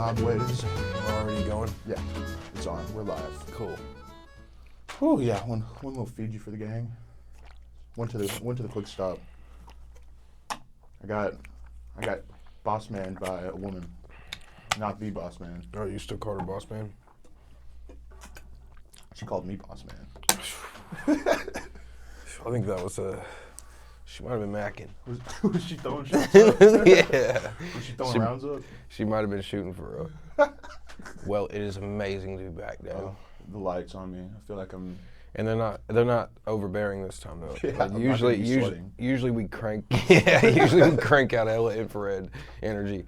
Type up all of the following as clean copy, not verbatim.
Bob Wiz. We're already going? Yeah, it's on. We're live. Cool. Oh yeah, one little Fiji for the gang. Went to the quick stop. I got boss man by a woman, not the boss man. Oh, you still call her boss man? She called me boss man. I think that was she might have been macking. Was she throwing shots up? Yeah. Was she throwing rounds up? She might have been shooting for Well, it is amazing to be back now. Oh, the lights on me. I feel like I'm. And they're not overbearing this time though. Yeah, Like I'm usually we crank usually we crank out hella infrared energy.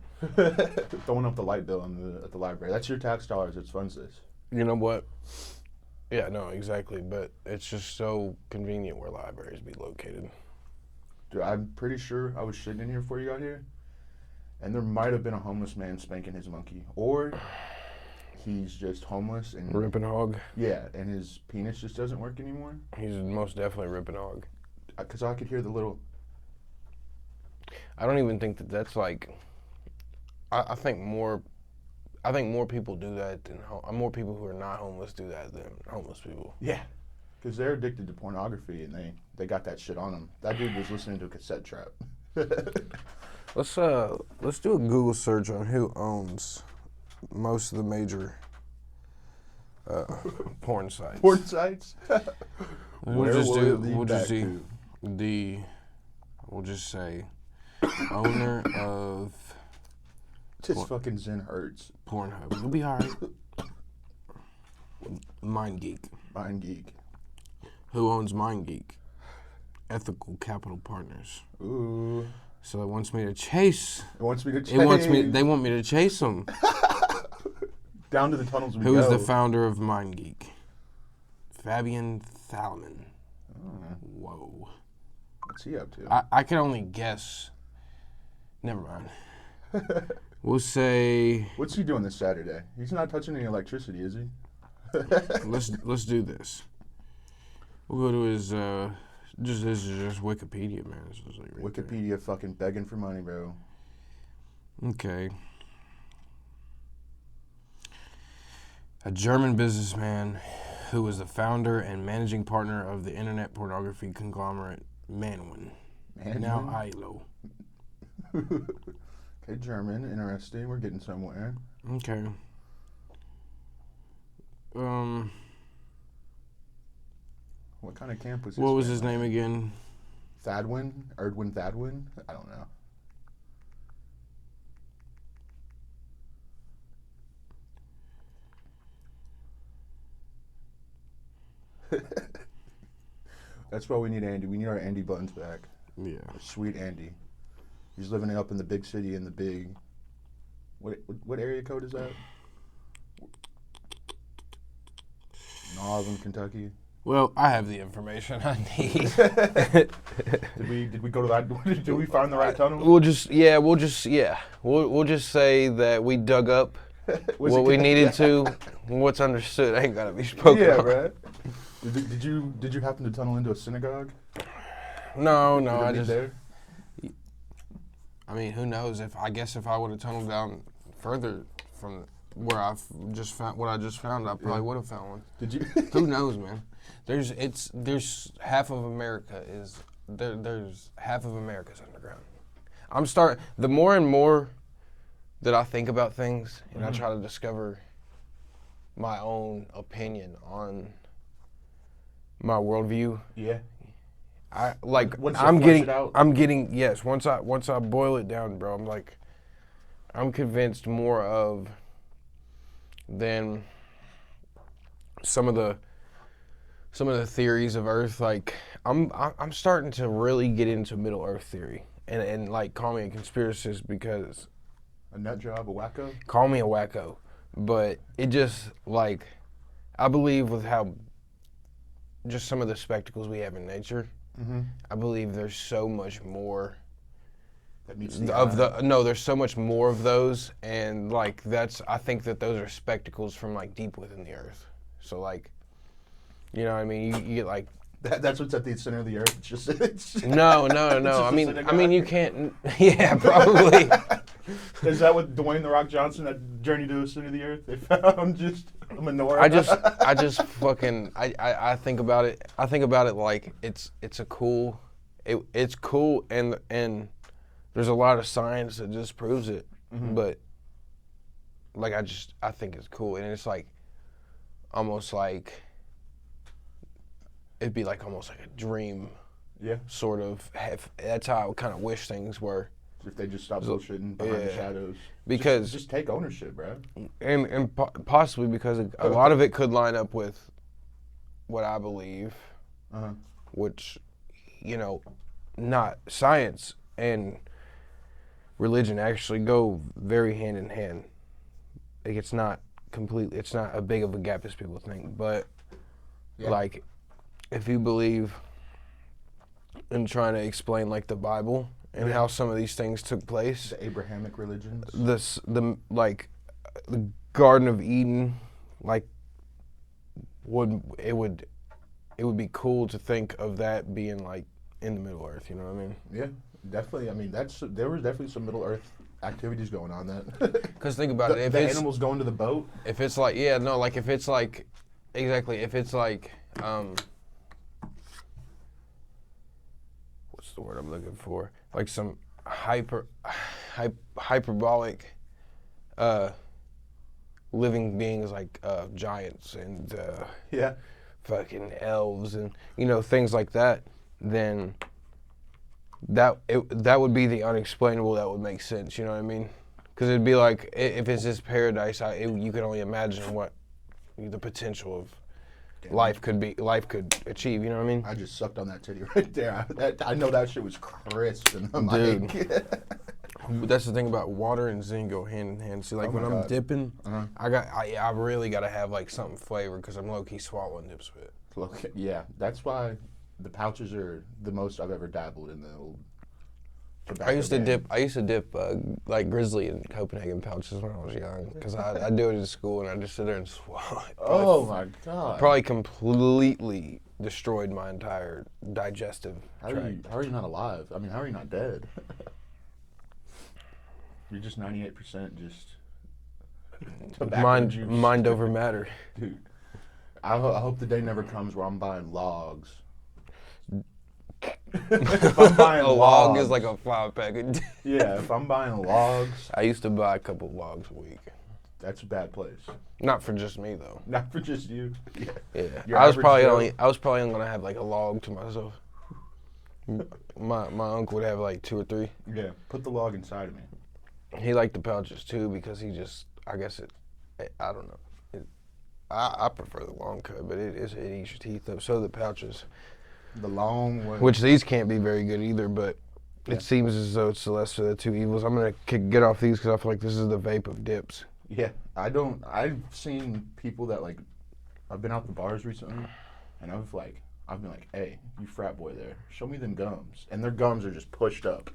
Throwing up the light bill at the library. That's your tax dollars. It's funds. You know what? Yeah, no, exactly. But it's just so convenient where libraries be located. Dude, I'm pretty sure I was shitting in here before you got here, and there might have been a homeless man spanking his monkey, or he's just homeless and Ripping hog. Yeah, and his penis just doesn't work anymore. He's most definitely ripping hog. Because I could hear the little. I don't even think that's like. I think more people do that than more people who are not homeless do that than homeless people. Yeah, because they're addicted to pornography and they got that shit on them. That dude was listening to a cassette trap. Let's do a Google search on who owns most of the major porn sites. Porn sites. We'll just say owner of This fucking Zen hurts. Pornhub. You'll be alright. MindGeek. MindGeek. Who owns MindGeek? Ethical Capital Partners. Ooh. So it wants me to chase. It wants me to chase. They want me to chase them. Down to the tunnels we Who go. is the founder of MindGeek? Fabian Thalman. Oh. Whoa. What's he up to? I can only guess. Never mind. We'll say. What's he doing this Saturday? He's not touching any electricity, is he? Let's do this. We'll go to his. This is just Wikipedia, man. This is like right Wikipedia fucking begging for money, bro. Okay. A German businessman who was the founder and managing partner of the internet pornography conglomerate Manwin. Now ILO. Okay, German, interesting. We're getting somewhere. Okay. What kind of camp was What was his name again? Thadwin? Erdwin Thadwin? I don't know. That's why we need Andy. We need our Andy Buttons back. Yeah. Sweet Andy. He's living up in the big city in the big. What area code is that? Northern Kentucky. Well, I have the information I need. Did we go to that? Did we find the right tunnel? We'll just say that we dug up what we needed to. What's understood ain't gotta be spoken. Yeah, on. right. Did you happen to tunnel into a synagogue? No, I just. There? I mean, who knows? If I would have tunneled down further from where I just found what I just found, I probably would have found one. Did you? Who knows, man? There's half of America is there. There's half of America's underground. The more and more that I think about things and I try to discover my own opinion on my worldview. Yeah. Once I boil it down, bro, I'm convinced more of than some of the theories of Earth. Like I'm starting to really get into Middle Earth theory and like call me a conspiracist because a nut job, a wacko? Call me a wacko. But it just like I believe with how just some of the spectacles we have in nature. Mm-hmm. I believe there's so much more that meets there's so much more of those, and like I think that those are spectacles from like deep within the earth. So like, you know what I mean? You get like That's what's at the center of the earth. It's just no. I mean, you can't. Yeah, probably. Is that what Dwayne the Rock Johnson, that Journey to the Center of the Earth, they found just a menorah? I just fucking I think about it. I think about it like it's a cool, it's cool and there's a lot of science that just proves it. Mm-hmm. But like I think it's cool, and it's like almost like it'd be like almost like a dream. Yeah. Sort of. That's how I kind of wish things were. If they just stop bullshitting behind the shadows. Because just take ownership, bro. And possibly because a lot of it could line up with what I believe, which, you know, not science and religion actually go very hand in hand. Like it's not a big of a gap as people think, but like if you believe in trying to explain like the Bible and how some of these things took place, the Abrahamic religions, the Garden of Eden, like it would be cool to think of that being like in the Middle Earth. You know what I mean? Yeah, definitely. I mean, there was definitely some Middle Earth activities going on then. Because think about it, if the it's animals going to the boat. If it's like like if it's like exactly if it's like what's the word I'm looking for? Like some hyperbolic living beings like giants and fucking elves and things like that, then that would be the unexplainable that would make sense. You know what I mean? Because it'd be like if it's this paradise, you can only imagine what the potential of life could achieve. You know what I mean? I just sucked on that titty right there. I know that shit was crisp. And I'm dude. like, that's the thing about water and Zen go hand in hand. See, like when I'm dipping, I really gotta have like something flavored because I'm low key swallowing dip spit. Yeah, that's why the pouches are the most I've ever dabbled in the old. I used to dip like Grizzly in Copenhagen pouches when I was young because I do it in school and I just sit there and swallow it. Oh my god! Probably completely destroyed my entire digestive tract. How are you not alive? I mean, how are you not dead? You're just 98% just mind over matter. Dude, I hope the day never comes where I'm buying logs. If I'm buying a log is like a flour packet. Yeah, if I'm buying logs. I used to buy a couple of logs a week. That's a bad place. Not for just me though. Not for just you. Yeah. I was probably only gonna have like a log to myself. My uncle would have like 2 or 3. Yeah, put the log inside of me. He liked the pouches too because I don't know. I prefer the long cut, but it eats your teeth up. So the pouches. The long way. Which these can't be very good either, but it seems as though it's the lesser of the two evils. I'm going to get off these because I feel like this is the vape of dips. Yeah, I've seen people that like, I've been out the bars recently, and I've been like, hey, you frat boy there, show me them gums. And their gums are just pushed up.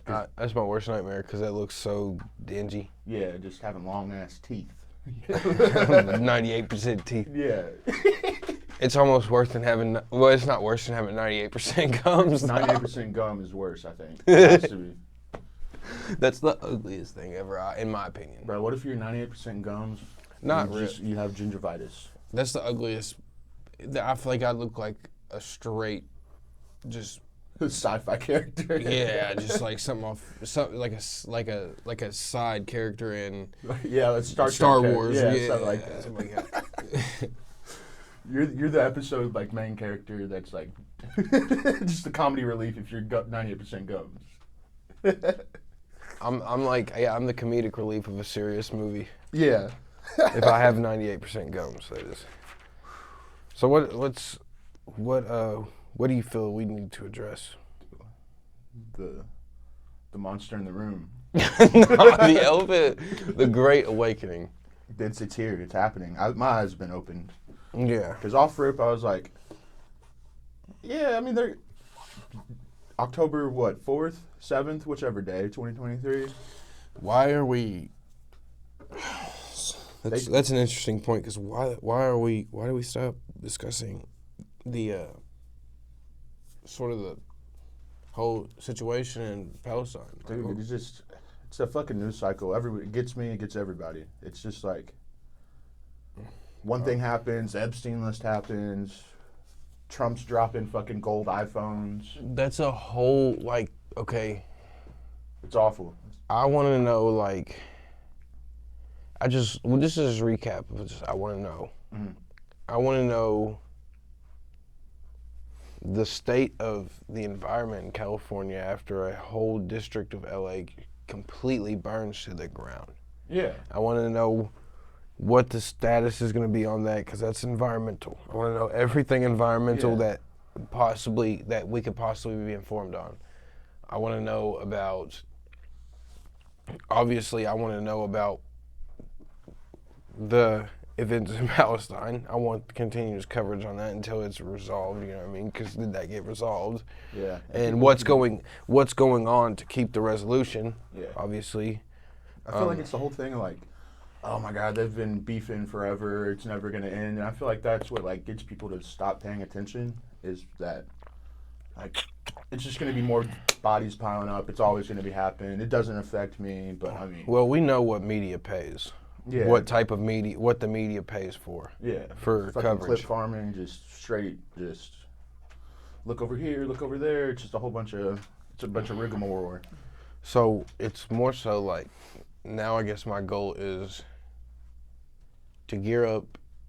That's my worst nightmare because that looks so dingy. Yeah, just having long ass teeth. 98% teeth. Yeah. It's almost worse than having. Well, it's not worse than having 98% gums. 98% gum is worse, I think. It has to be. That's the ugliest thing ever, in my opinion. Bro, what if you're 98% gums? Not really. You have gingivitis. That's the ugliest. I feel like I look like a straight, just sci-fi character. Yeah, just like something like a side character in. Yeah, let's Star Wars. Yeah, something like that. Something like that. You're the episode like main character that's like just the comedy relief if you're 98% gums. I'm the comedic relief of a serious movie. Yeah. If I have 98% gums, that is. So what do you feel we need to address? The monster in the room. The elephant. The Great Awakening. It's here. It's happening. My eyes have been opened. Yeah. Because off rip, I was like, yeah, I mean, they're October, 4th, 7th, whichever day, 2023. Why are we... That's an interesting point, because why do we stop discussing the sort of the whole situation in Palestine? Dude, it's just, It's a fucking news cycle. It gets me, it gets everybody. It's just like one thing happens, Epstein list happens, Trump's dropping fucking gold iPhones. That's a whole, like, okay. It's awful. I want to know, like, this is a recap. I want to know. Mm-hmm. I want to know the state of the environment in California after a whole district of LA completely burns to the ground. Yeah. I want to know what the status is going to be on that, because that's environmental. I want to know everything environmental that we could possibly be informed on. I want to know about, obviously, I want to know about the events in Palestine. I want continuous coverage on that until it's resolved, you know what I mean? Because did that get resolved? Yeah. And what's going on to keep the resolution, obviously. I feel like it's the whole thing, like, oh my God, they've been beefing forever, it's never going to end. And I feel like that's what, like, gets people to stop paying attention, is that, like, it's just going to be more bodies piling up. It's always going to be happening. It doesn't affect me, but I mean. Well, we know what media pays. Yeah. What type of media, what the media pays for. Yeah. For fucking coverage. Clip farming, just straight, just look over here, look over there. It's just a bunch of rigmarole. So it's more so like, now I guess my goal is to gear up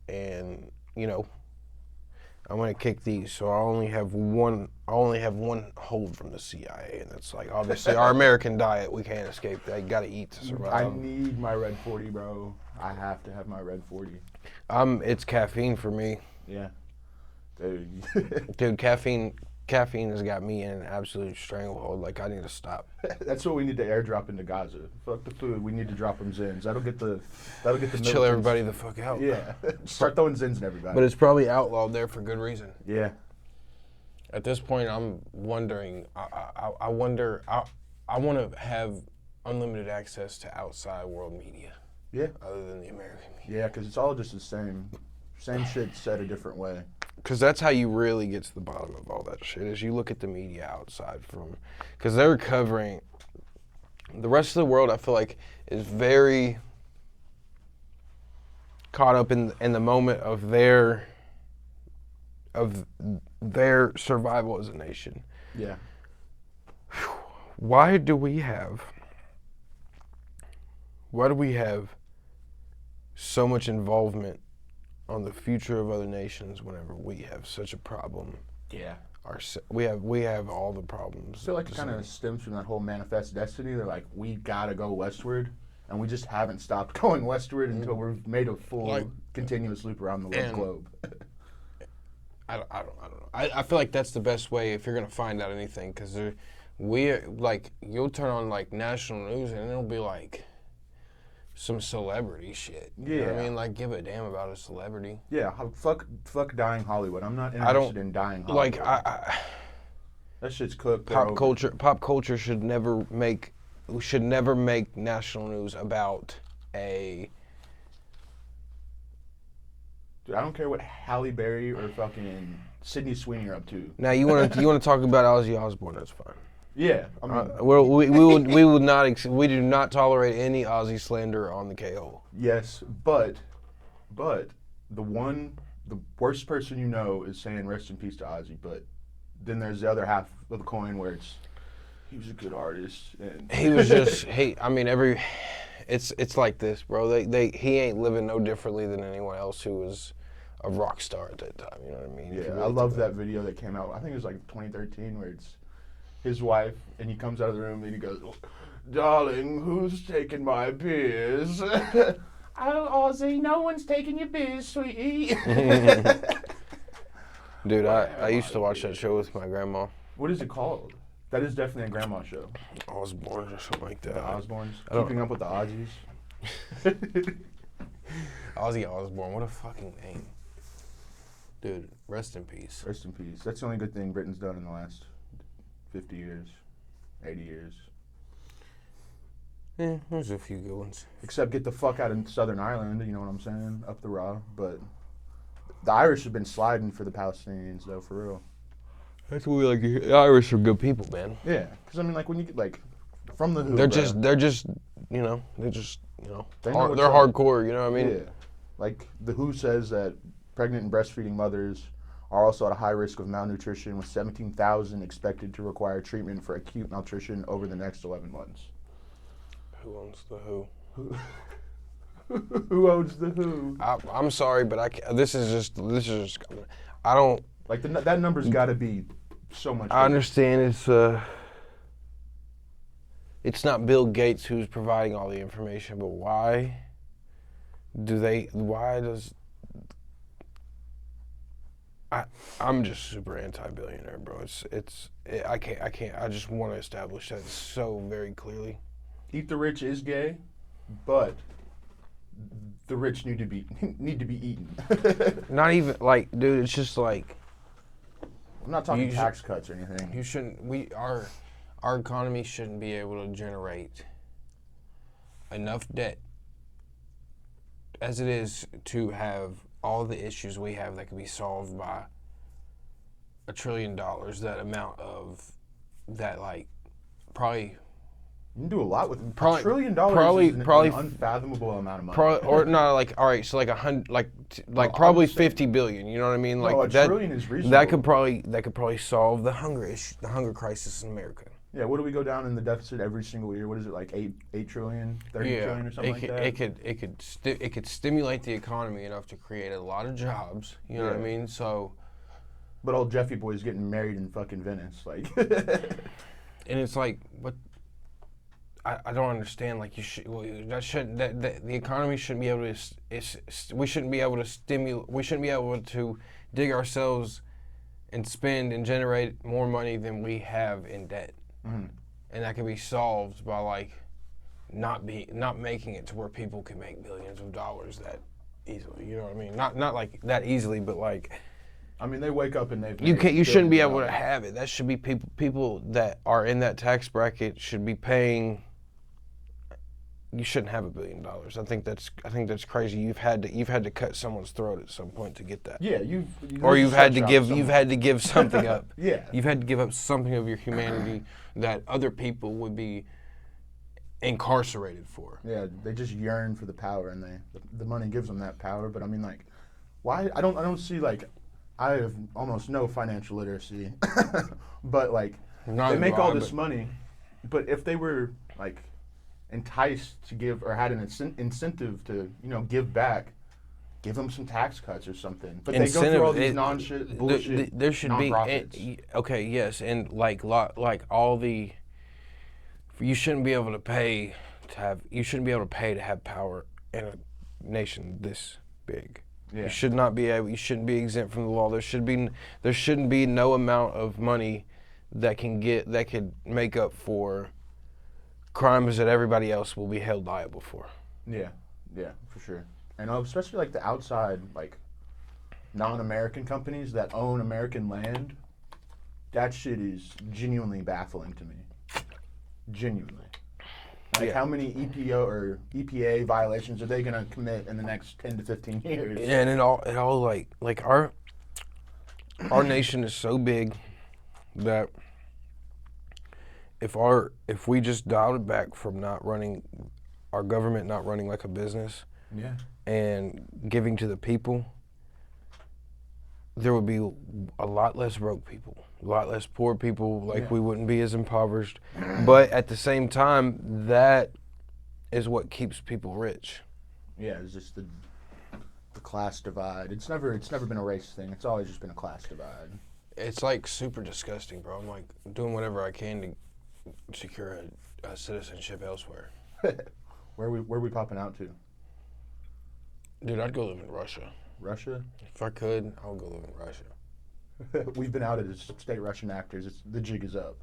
and, you know, I'm gonna kick these. So I only have one hold from the CIA, and that's like, obviously our American diet. We can't escape that. You gotta eat to survive. I need my Red 40, bro. I have to have my Red 40. It's caffeine for me. Yeah. Dude, Dude, caffeine has got me in an absolute stranglehold. Like, I need to stop. That's what we need to airdrop into Gaza. Fuck the food. We need to drop them Zins. That'll get the Chill militants. everybody the fuck out. Yeah. Start throwing Zins in everybody. But it's probably outlawed there for good reason. Yeah. At this point, I'm wondering. I wonder. I want to have unlimited access to outside world media. Yeah. Other than the American media. Yeah, because it's all just the same shit said a different way. Because that's how you really get to the bottom of all that shit, is you look at the media outside from, because they're covering, the rest of the world I feel like is very caught up in the moment of their survival as a nation. Yeah. Why do we have so much involvement on the future of other nations whenever we have such a problem? Yeah. We have all the problems. I feel like it kind of stems from that whole manifest destiny. They're like, we gotta go westward, and we just haven't stopped going westward until we've made a full continuous loop around the globe. I don't know. I feel like that's the best way if you're gonna find out anything, because you'll turn on like national news and it'll be like some celebrity shit. You know what I mean? Like, give a damn about a celebrity. Yeah, fuck dying Hollywood. I'm not interested in dying Hollywood. Like, that shit's cooked, bro. Pop culture should never make national news about a... Dude, I don't care what Halle Berry or fucking Sydney Sweeney are up to. Now, you want to talk about Ozzy Osbourne, that's fine. Yeah, I mean, we do not tolerate any Ozzy slander on the KO. Yes, but the worst person you know is saying rest in peace to Ozzy, but then there's the other half of the coin where he was a good artist and he was just it's like this, bro. He ain't living no differently than anyone else who was a rock star at that time. You know what I mean? Yeah, really I love that video that came out. I think it was like 2013, where it's his wife, and he comes out of the room and he goes, "Darling, who's taking my piss?" "Oh, Ozzy, no one's taking your piss, sweetie." Dude, I used to watch that show with my grandma. What is it called? That is definitely a grandma show. Osbourne or something like that. The Osbournes? Keeping Up with the Ozzies? Ozzy Osbourne, what a fucking name. Dude, rest in peace. Rest in peace. That's the only good thing Britain's done in the last 50 years, 80 years. Yeah, there's a few good ones. Except get the fuck out of Southern Ireland, you know what I'm saying? Up the raw. But the Irish have been sliding for the Palestinians, though, for real. That's what we like to hear. The Irish are good people, man. Yeah, because I mean, like, when you get, like, From the WHO. They're bro. just, they're just, you know, they're just, you know, They know hard, what's they're up. hardcore. You know what I mean? Yeah. Like the WHO says that pregnant and breastfeeding mothers are also at a high risk of malnutrition, with 17,000 expected to require treatment for acute malnutrition over the next 11 months. Who owns the Who? Who owns the WHO? I'm sorry, but I can't, this is just, I don't. Like that number's got to be so much. I understand it's not Bill Gates who's providing all the information, but why does I'm just super anti-billionaire, bro. I can't. I just want to establish that so very clearly. Eat the rich is gay, but the rich need to be eaten. Not even like, dude. It's just like I'm not talking tax cuts or anything. you shouldn't. Our economy shouldn't be able to generate enough debt as it is to have all the issues we have that can be solved by $1 trillion. That amount of that, like, probably. You can do a lot with Probably- $1 trillion. probably- Is probably- an unfathomable amount of money. Or not like, all right, so like 100, like Well, probably I'm saying- 50 billion. You know what I mean? Like no, $1 that. trillion is reasonable. That could probably solve the hunger issue, the hunger crisis in America. Yeah, what do we go down in the deficit every single year? What is it, like 8 trillion, 30 trillion or something like that? It could stimulate the economy enough to create a lot of jobs. You know what I Yeah. mean? So, But old Jeffy boy's getting married in fucking Venice, like. and it's like, what? I don't understand. Like, the economy shouldn't be able to. We shouldn't be able to stimulate. We shouldn't be able to dig ourselves and spend and generate more money than we have in debt. Mm-hmm. And that can be solved by like not making it to where people can make billions of dollars that easily. You know what I mean? Not like that easily, but like I mean, they wake up and they've. you shouldn't be able to have it. That should be people that are in that tax bracket should be paying. You shouldn't have $1 billion. I think that's crazy. You've had to cut someone's throat at some point to get that. Yeah, You've had to give something up. Yeah. You've had to give up something of your humanity that other people would be incarcerated for. Yeah, they just yearn for the power, and the money gives them that power. But I mean, like, why? I don't see, like, I have almost no financial literacy, but like they make all this money. But if they were like enticed to give or had an incentive to, give back, give them some tax cuts or something. But they go through all these bullshit there should nonprofits. be okay, yes, and like all the you shouldn't be able to pay to have power in a nation this big. Yeah. You shouldn't be exempt from the law. There shouldn't be no amount of money that could make up for crimes that everybody else will be held liable for. Yeah, for sure. And especially like the outside, like non-American companies that own American land, that shit is genuinely baffling to me. Genuinely. Like, how many EPA violations are they gonna commit in the next 10 to 15 years? And it all like our nation is so big that if we just dialed it back from our government not running like a business, yeah, and giving to the people, there would be a lot less broke people, a lot less poor people. Like, we wouldn't be as impoverished. But at the same time, that is what keeps people rich. Yeah, it's just the class divide. It's never been a race thing. It's always just been a class divide. It's like super disgusting, bro. I'm like doing whatever I can to secure a citizenship elsewhere. Where we popping out to? Dude, I'd go live in Russia. Russia? If I could, I would go live in Russia. We've been outed as state Russian actors. The jig is up.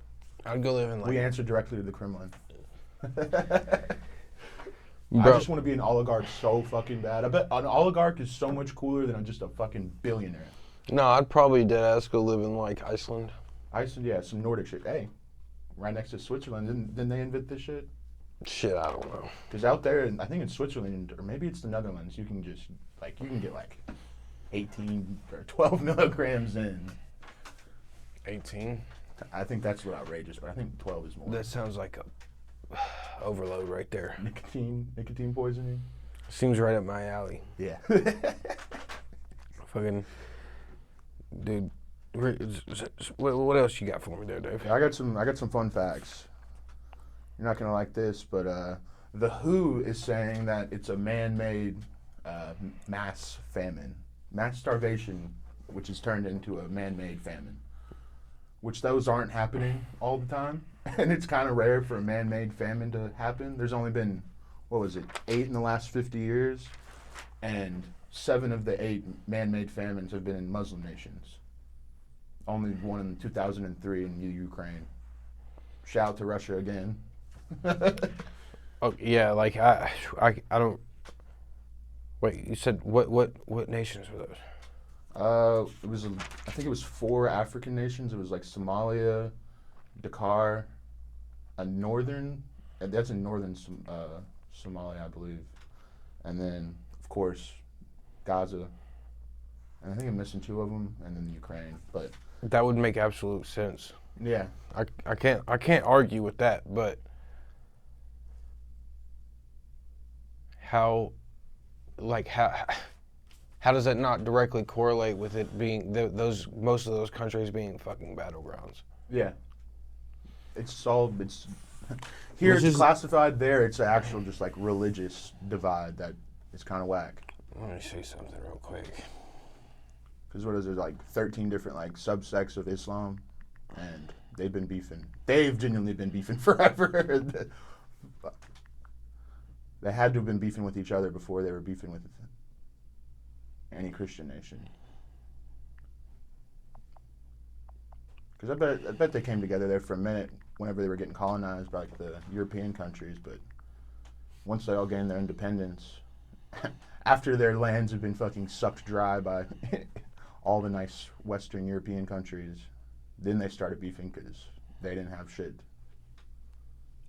I'd go live in We answer directly to the Kremlin. Bro. I just want to be an oligarch so fucking bad. I bet an oligarch is so much cooler than just a fucking billionaire. No, I'd probably deadass go live in like Iceland. Iceland, yeah, some Nordic shit. Hey, right next to Switzerland. Didn't they invent this shit? Shit, I don't know. Because out there, I think in Switzerland, or maybe it's the Netherlands, you can get 18 or 12 milligrams in. 18? I think that's what outrageous, but I think 12 is more. That sounds like a overload right there. Nicotine poisoning. Seems right up my alley. Yeah. Fucking dude. What else you got for me there, Dave? I got some fun facts. You're not gonna like this, but the WHO is saying that it's a man-made mass famine, mass starvation, which is turned into a man-made famine. Which those aren't happening all the time, and it's kind of rare for a man-made famine to happen. There's only been, 8 in the last 50 years, and 7 of the 8 man-made famines have been in Muslim nations. Only one in 2003 in Ukraine. Shout out to Russia again. Oh yeah, like I don't. Wait, you said what nations were those? I think it was 4 African nations. It was like Somalia, Dakar, that's in northern Somalia, I believe, and then of course Gaza, and I think I'm missing 2 of them, and then Ukraine. But that would make absolute sense. Yeah, I can't argue with that, but how does that not directly correlate with it being most of those countries being fucking battlegrounds? Yeah, it's here it's classified. There it's an actual just like religious divide that is kind of whack. Let me say something real quick. Because what is there, like 13 different like subsects of Islam, and they've been beefing. They've genuinely been beefing forever. They had to have been beefing with each other before they were beefing with any Christian nation. Because I bet they came together there for a minute whenever they were getting colonized by like the European countries, but once they all gained their independence, after their lands had been fucking sucked dry by all the nice Western European countries, then they started beefing because they didn't have shit.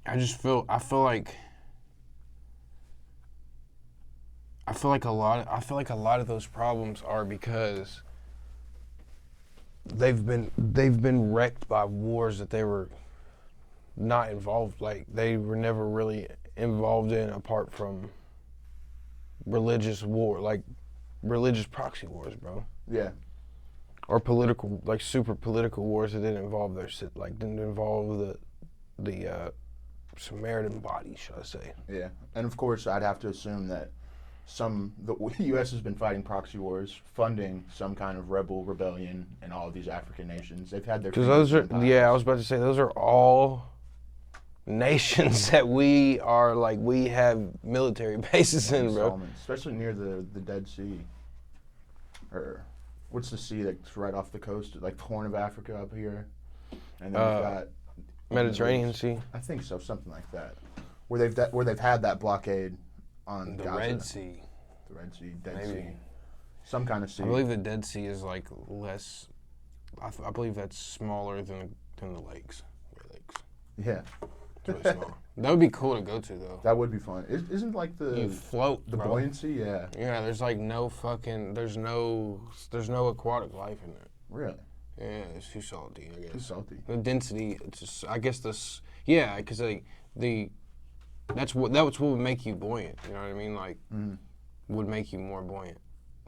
I feel like a lot of those problems are because they've been wrecked by wars that they were not involved, like they were never really involved in apart from religious war, like religious proxy wars, bro. Yeah. Or political, like super political wars that didn't involve didn't involve the Samaritan body, should I say? Yeah, and of course I'd have to assume that the U.S. has been fighting proxy wars, funding some kind of rebellion in all of these African nations. They've had their because those are I was about to say those are all nations that we have military bases in, bro. Especially near the Dead Sea, or what's the sea that's right off the coast, like the Horn of Africa up here, and then we've got Mediterranean Sea. I think so, something like that, where they've had that blockade on the Gaza. Red Sea. The Red Sea, Dead Maybe. Sea, some kind of sea. I believe the Dead Sea is like less. I believe that's smaller than the lakes. Yeah. It's really small. That would be cool to go to, though. That would be fun. Isn't like you float, the bro. buoyancy? Yeah. Yeah, there's like no fucking there's no aquatic life in it. Really? Yeah, it's too salty, I guess. Too salty. The density, it's just I guess because like that's what would make you buoyant. You know what I mean? Like would make you more buoyant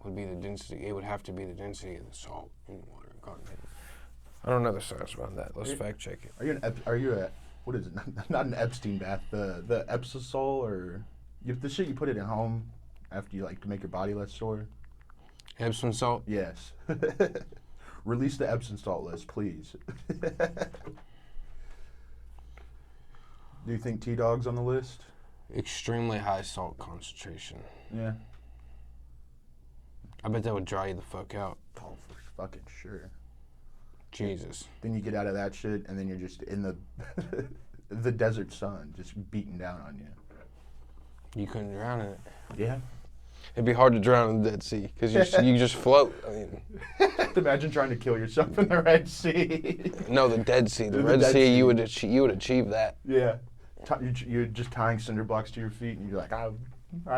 would be the density. It would have to be the density of the salt in the water. I don't know the science about that. Let's fact check it. Are you a what is it? Not an Epstein bath. The Epsosol, or the shit you put it in home after you like to make your body less sore. Epsom salt. Yes. Release the Epsom salt list, please. Do you think T-Dog's on the list? Extremely high salt concentration. Yeah. I bet that would dry you the fuck out. Oh, for fucking sure. Jesus. Then you get out of that shit, and then you're just in the the desert sun, just beating down on you. You couldn't drown in it. Yeah. It'd be hard to drown in the Dead Sea because you just float. I mean, imagine trying to kill yourself in the Red Sea. No, the Dead Sea. The Red Sea, you would achieve that. Yeah. You're just tying cinder blocks to your feet, and you're like, I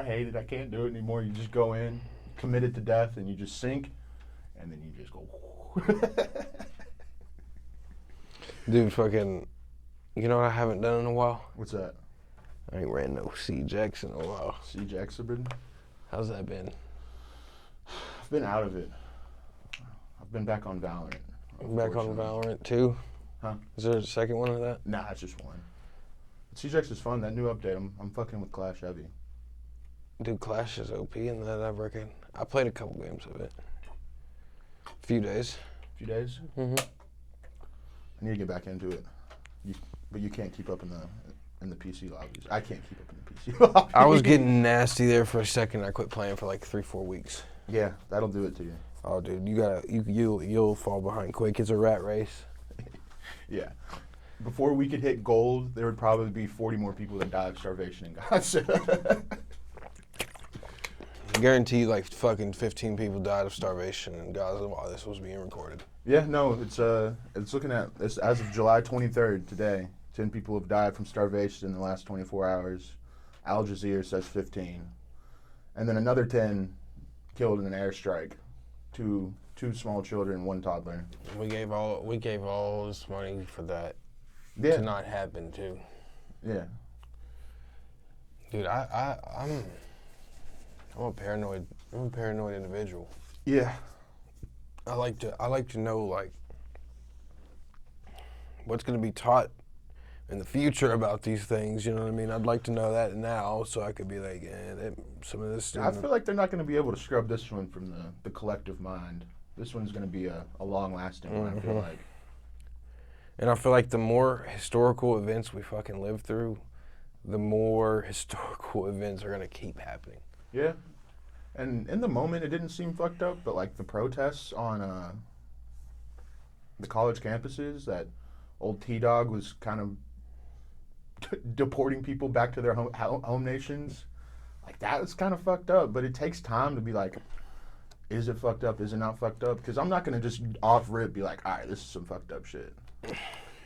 hate it. I can't do it anymore. You just go in, committed to death, and you just sink, and then you just go. Dude, fucking, you know what I haven't done in a while? What's that? I ain't ran no CJX in a while. CJX have been. How's that been? I've been out of it. I've been back on Valorant. Back on Valorant too? Huh? Is there a second one of that? Nah, it's just one. CJX is fun. That new update, I'm fucking with Clash heavy. Dude, Clash is OP in that, I reckon. I played a couple games of it. A few days. A few days? Mm-hmm. I need to get back into it. But you can't keep up in the PC lobbies. I can't keep up in the PC lobbies. I was getting nasty there for a second. I quit playing for like 3-4 weeks. Yeah, that'll do it to you. Oh, dude, you'll fall behind quick. It's a rat race. Yeah. Before we could hit gold, there would probably be 40 more people that die of starvation in Gaza. I guarantee like fucking 15 people died of starvation in Gaza while this was being recorded. Yeah, no, it's looking at this as of July 23rd today. 10 people have died from starvation in the last 24 hours. Al Jazeera says 15. And then another 10 killed in an airstrike. Two small children, one toddler. We gave all this money for that Yeah. to not happen too. Yeah. Dude, I'm a paranoid individual. Yeah. I like to know like what's going to be taught in the future about these things. You know what I mean? I'd like to know that now, so I could be like, some of this. I feel like they're not going to be able to scrub this one from the collective mind. This one's going to be a long-lasting one, I feel like. And I feel like the more historical events we fucking live through, the more historical events are going to keep happening. Yeah. And in the moment, it didn't seem fucked up, but like the protests on the college campuses, that old T-Dog was kind of deporting people back to their home nations. Like, that was kind of fucked up, but it takes time to be like, is it fucked up? Is it not fucked up? Because I'm not going to just off rip be like, all right, this is some fucked up shit.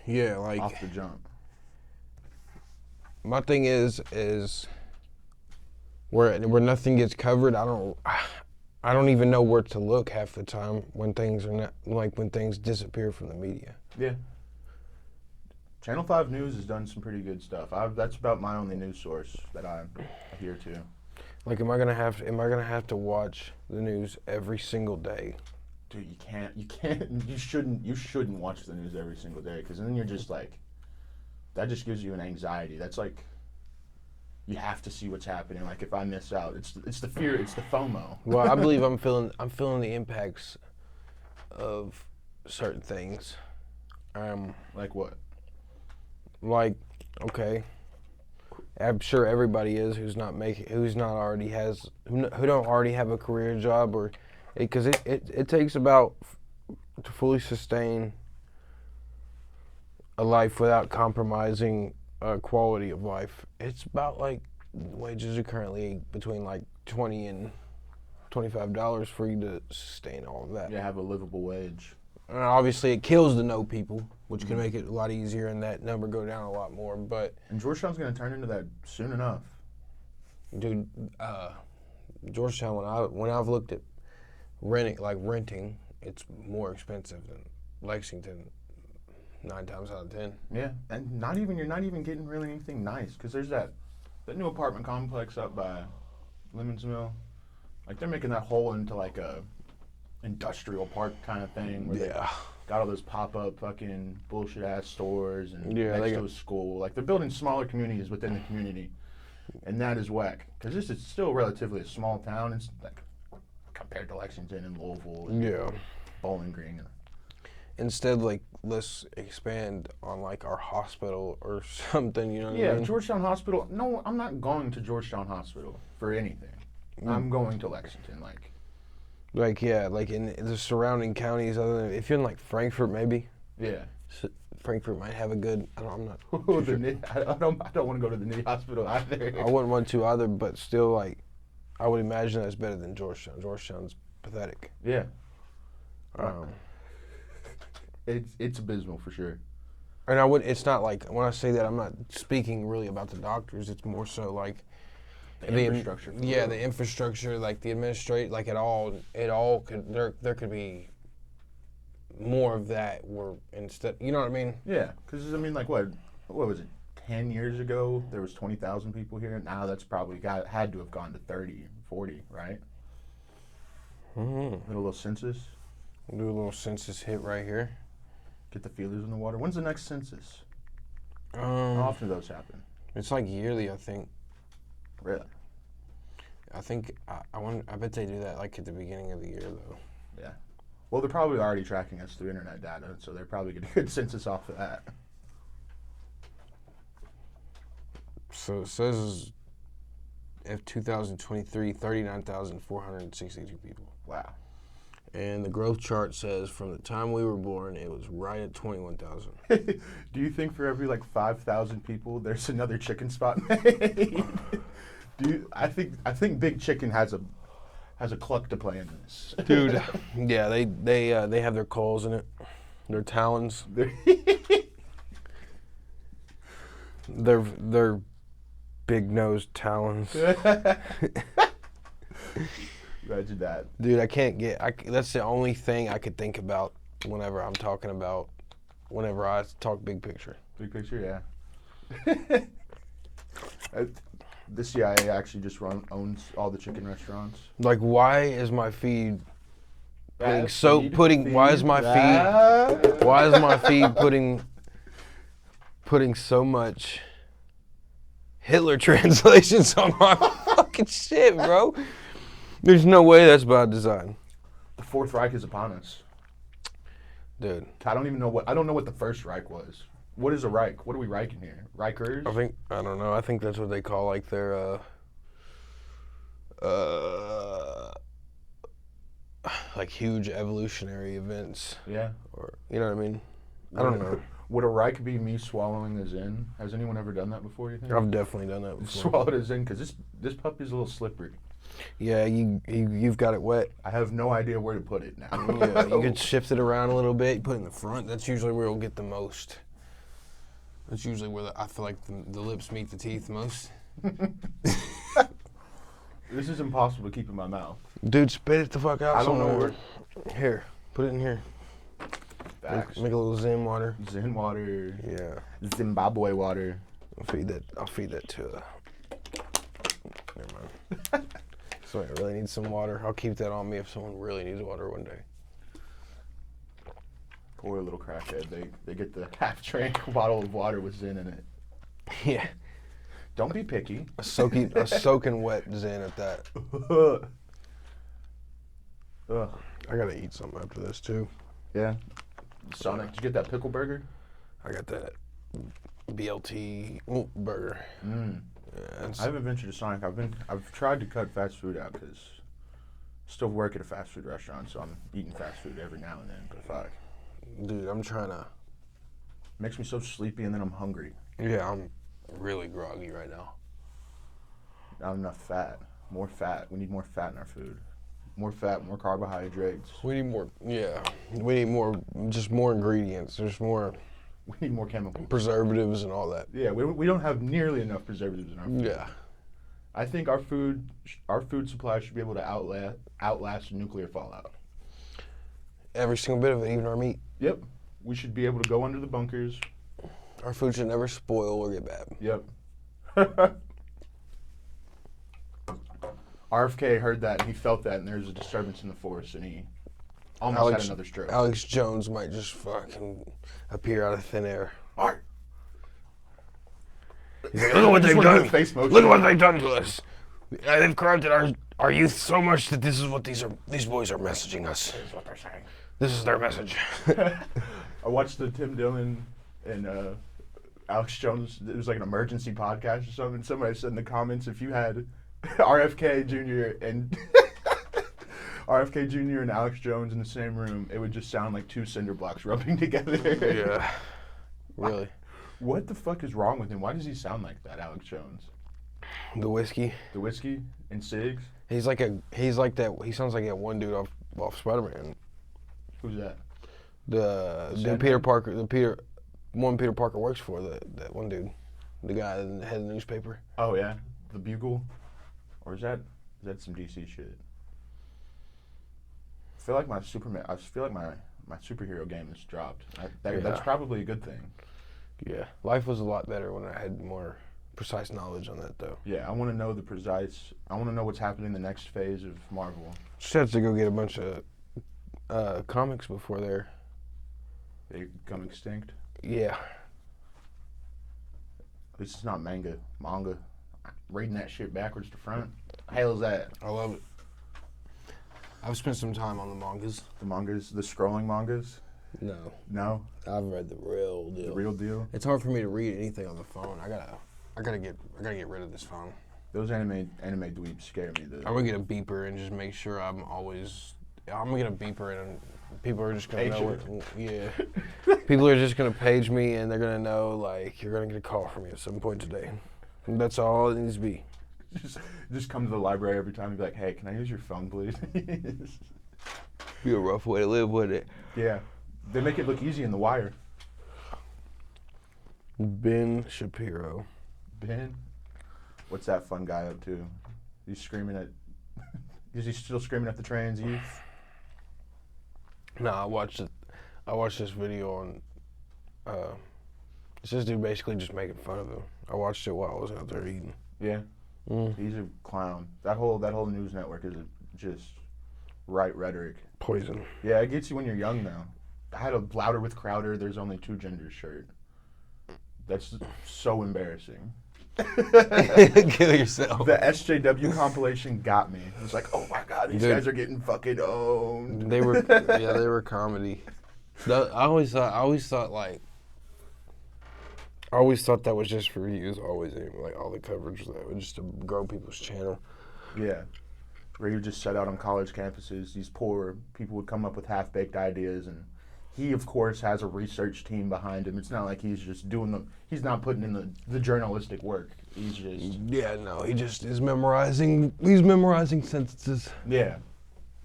Yeah, like off the jump. My thing is where nothing gets covered. I don't even know where to look half the time when things are not like when things disappear from the media. Yeah. Channel 5 News has done some pretty good stuff. That's about my only news source that I adhere to. Like, am I gonna have to watch the news every single day? Dude, you shouldn't watch the news every single day, because then you're just like, that just gives you an anxiety. That's like, you have to see what's happening. Like, if I miss out, it's the fear, it's the FOMO. Well, I believe I'm feeling the impacts of certain things. Like what? Like, okay, I'm sure everybody is who don't already have a career job, or because it takes about to fully sustain a life without compromising quality of life. It's about like wages are currently between like $20 and $25 for you to sustain all of that. Yeah, have a livable wage. And obviously, it kills the no people, which can make it a lot easier and that number go down a lot more. But and Georgetown's going to turn into that soon enough. Dude, Georgetown, when I've looked at renting, it's more expensive than Lexington 9 times out of 10. Yeah, and you're not even getting really anything nice, because there's that new apartment complex up by Lemons Mill. Like, they're making that whole into like a industrial park kind of thing, where they got all those pop-up fucking bullshit ass stores and next to a school. Like, they're building smaller communities within the community, and that is whack, because this is still relatively a small town. It's like compared to Lexington and Louisville and Bowling Green. Instead, like, let's expand on like our hospital or something, you know what I mean? Yeah, Georgetown Hospital. No, I'm not going to Georgetown Hospital for anything. I'm going to Lexington, Like, in the surrounding counties, other than if you're in like Frankfurt, maybe. Yeah. Frankfurt might have a good. I'm not. I don't want to go to the Niddy Hospital either. I wouldn't want to either, but still, like, I would imagine that's better than Georgetown. Georgetown's pathetic. Yeah. It's abysmal for sure. And it's not like, when I say that, I'm not speaking really about the doctors. It's more so like the infrastructure. Yeah, the infrastructure, like the like it all could, there could be more of that where instead, you know what I mean? Yeah, because I mean, like, what was it? 10 years ago, there was 20,000 people here. Now that's probably had to have gone to 30, 40, right? Mm-hmm. A little census. We'll do a little census hit right here. Get the feelers in the water. When's the next census? How Um, often do those happen? it's like yearly, I think. Really? I think I bet they do that like at the beginning of the year though. Yeah. Well, they're probably already tracking us through internet data, so they're probably getting a good census off of that. So it says F 2023, 39,462 people. Wow. And the growth chart says from the time we were born, it was right at 21,000. Do you think for every like 5,000 people, there's another chicken spot made? I think Big Chicken has a cluck to play in this, Dude, yeah, they have their claws in it, their talons, their big nosed talons. Imagine that. Dude, that's the only thing I could think about whenever I talk big picture. Big picture, yeah. The CIA actually just owns all the chicken restaurants. Like, why is my feed putting putting so much Hitler translations on my fucking shit, bro? There's no way that's by design. The Fourth Reich is upon us. Dude. I don't know what the First Reich was. What is a Reich? What are we Reiching here? Reichers? I don't know. I think that's what they call like their like huge evolutionary events. Yeah. Or you know what I mean? I don't know. Would a Reich be me swallowing a Zin? Has anyone ever done that before, you think? I've definitely done that before. Swallowed a Zin, because this puppy's a little slippery. Yeah, you've got it wet. I have no idea where to put it now. Yeah, you could shift it around a little bit, put it in the front. That's usually where it'll get the most. That's usually where I feel like the lips meet the teeth most. This is impossible to keep in my mouth. Dude, spit it the fuck out. I don't know where. Here, put it in here. Make a little Zen water. Zen water. Yeah. Zimbabwe water. I'll feed that to. Never mind. Someone really needs some water. I'll keep that on me if someone really needs water one day. Poor little crackhead. They get the half-drank bottle of water with Zen in it. Yeah. Don't be picky. A soaking wet Zen at that. Ugh. I gotta eat something after this too. Yeah. Sonic, did you get that pickle burger? I got that BLT burger. Yeah, I haven't ventured to Sonic. I've tried to cut fast food out because I still work at a fast food restaurant, so I'm eating fast food every now and then. But fuck. Dude, I'm trying to. Makes me so sleepy, and then I'm hungry. Yeah, I'm really groggy right now. Not enough fat. More fat. We need more fat in our food. More fat, more carbohydrates. We need more. Yeah, we need more. Just more ingredients. There's more. We need more chemicals. Preservatives and all that. Yeah, we don't have nearly enough preservatives in our food. Yeah. I think our food supply should be able to outlast nuclear fallout. Every single bit of it, even our meat. Yep. We should be able to go under the bunkers. Our food should never spoil or get bad. Yep. RFK heard that and he felt that, and there was a disturbance in the force, and he almost had another stroke. Alex Jones might just fucking appear out of thin air. Art. He's like, look at what they've done. Look at what they've done to us. They've corrupted our youth so much that this is what these boys are messaging us. This is what they're saying. This is their message. I watched the Tim Dillon and Alex Jones. It was like an emergency podcast or something. Somebody said in the comments, if you had RFK Jr. and RFK Jr. and Alex Jones in the same room, it would just sound like two cinder blocks rubbing together. Yeah. Really. What the fuck is wrong with him? Why does he sound like that, Alex Jones? The whiskey. The whiskey and cigs? He's like that. He sounds like that one dude off Spider-Man. Who's that? The Peter Parker. Peter Parker works for. That one dude. The guy that had the newspaper. Oh yeah, the Bugle. Or is that some DC shit? I feel like my superhero game has dropped. That's probably a good thing. Yeah, life was a lot better when I had more precise knowledge on that, though. Yeah, I want to know I want to know what's happening in the next phase of Marvel. Just had to go get a bunch of comics before They become extinct. Yeah. At least it's not manga. Reading that shit backwards to front. Hell is that? I love it. I've spent some time on the mangas. The mangas, the scrolling mangas? No. No? I've read the real deal. The real deal? It's hard for me to read anything on the phone. I gotta get rid of this phone. Those anime dweebs scare me. I'm gonna get a beeper and just make sure I'm gonna get a beeper and people are just gonna know it. Yeah. People are just gonna page me and they're gonna know, like, you're gonna get a call from me at some point today. And that's all it needs to be. Just come to the library every time and be like, hey, can I use your phone, please? Be a rough way to live, wouldn't it? Yeah. They make it look easy in The Wire. Ben Shapiro. Ben? What's that fun guy up to? He's screaming at... Is he still screaming at the trans youth? No, I watched this video on... it's this dude basically just making fun of him. I watched it while I was out there eating. Yeah. He's a clown. That whole news network is just right rhetoric. Poison. Yeah, it gets you when you're young now. I had a Louder with Crowder, there's only two genders shirt. That's so embarrassing. Kill yourself. The SJW compilation got me. It was like, oh my god, these guys are getting fucking owned. They were comedy. I always thought that was just for views. Always, like, all the coverage was that was just to grow people's channel. Yeah, where you just set out on college campuses. These poor people would come up with half-baked ideas, and he, of course, has a research team behind him. It's not like he's just he's not putting in the journalistic work. He's just... Yeah, no, he just is memorizing. He's memorizing sentences. Yeah,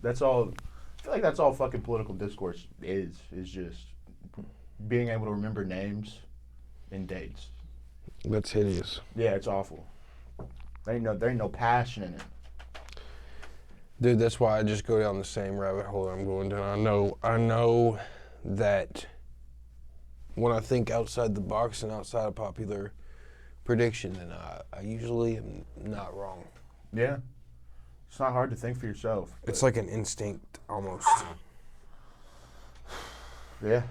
that's all. I feel like that's all fucking political discourse is just being able to remember names and dates. That's hideous. Yeah, it's awful. There ain't no passion in it. Dude, that's why I just go down the same rabbit hole I'm going down. I know that when I think outside the box and outside of popular prediction, then I usually am not wrong. Yeah. It's not hard to think for yourself. It's like an instinct, almost. Yeah.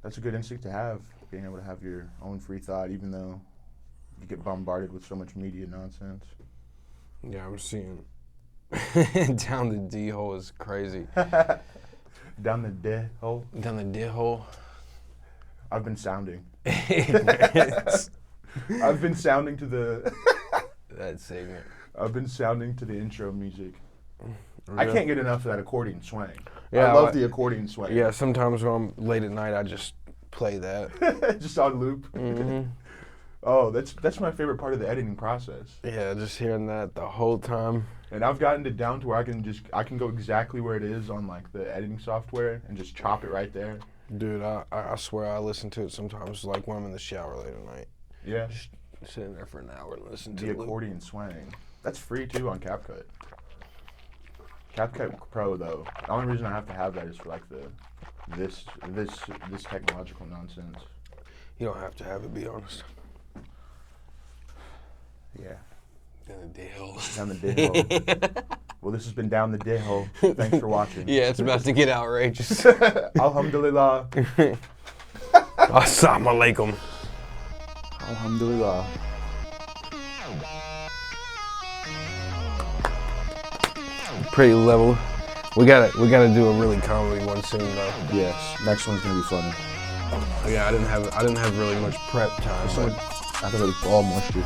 That's a good instinct to have, being able to have your own free thought, even though you get bombarded with so much media nonsense. Yeah, I'm seeing down the D hole is crazy. Down the D hole? Down the D hole? I've been sounding. I've been sounding to the... That segment. I've been sounding to the intro music. Really? I can't get enough of that accordion swing. Yeah, I love the accordion swing. Yeah, sometimes when I'm late at night, I just play that. Just on loop. Mm-hmm. Oh, that's my favorite part of the editing process. Yeah, just hearing that the whole time. And I've gotten it down to where I can go exactly where it is on, like, the editing software and just chop it right there. Dude, I swear I listen to it sometimes, like when I'm in the shower late at night. Yeah. Just sitting there for an hour and listening to the accordion swing. That's free too on CapCut. CapCut Pro though, the only reason I have to have that is for like this technological nonsense. You don't have to have it, be honest. Yeah. Down the D-hole. Down the D-hole. Well, this has been Down the D-hole. Thanks for watching. Yeah, it's about to get outrageous. Alhamdulillah. Assalamu alaikum. Alhamdulillah. Pretty level. We gotta do a really comedy one soon though. Yes. Next one's gonna be funny. Yeah, I didn't have really much prep time. I thought it was all mushy.